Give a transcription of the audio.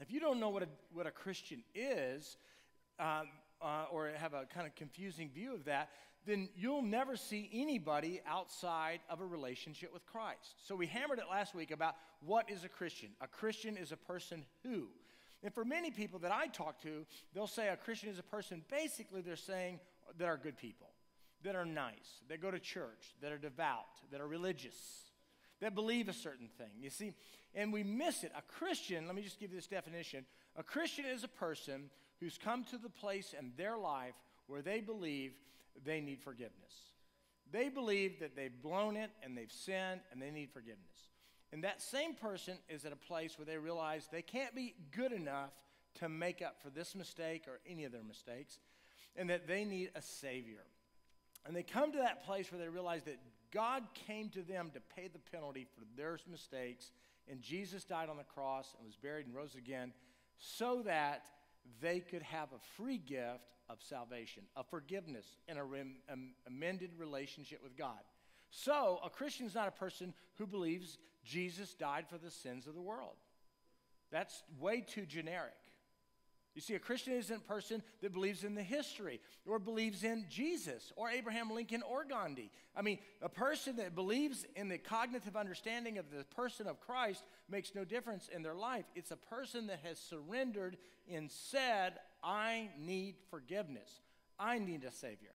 If you don't know what a Christian is, or have a kind of confusing view of that, then you'll never see anybody outside of a relationship with Christ. So we hammered it last week about what is a Christian. A Christian is a person who. And for many people that I talk to, they'll say a Christian is a person, basically they're saying that are good people, that are nice, that go to church, that are devout, that are religious, that believe a certain thing. You see, and we miss it. A Christian, let me just give you this definition. A Christian is a person who's come to the place in their life where they believe they need forgiveness. They believe that they've blown it and they've sinned and they need forgiveness. And that same person is at a place where they realize they can't be good enough to make up for this mistake or any of their mistakes, and that they need a Savior. And they come to that place where they realize that God came to them to pay the penalty for their mistakes, and Jesus died on the cross and was buried and rose again so that they could have a free gift of salvation, of forgiveness, and an amended relationship with God. So a Christian is not a person who believes Jesus died for the sins of the world. That's way too generic. You see, a Christian isn't a person that believes in the history or believes in Jesus or Abraham Lincoln or Gandhi. I mean, a person that believes in the cognitive understanding of the person of Christ makes no difference in their life. It's a person that has surrendered and said, I need forgiveness. I need a Savior.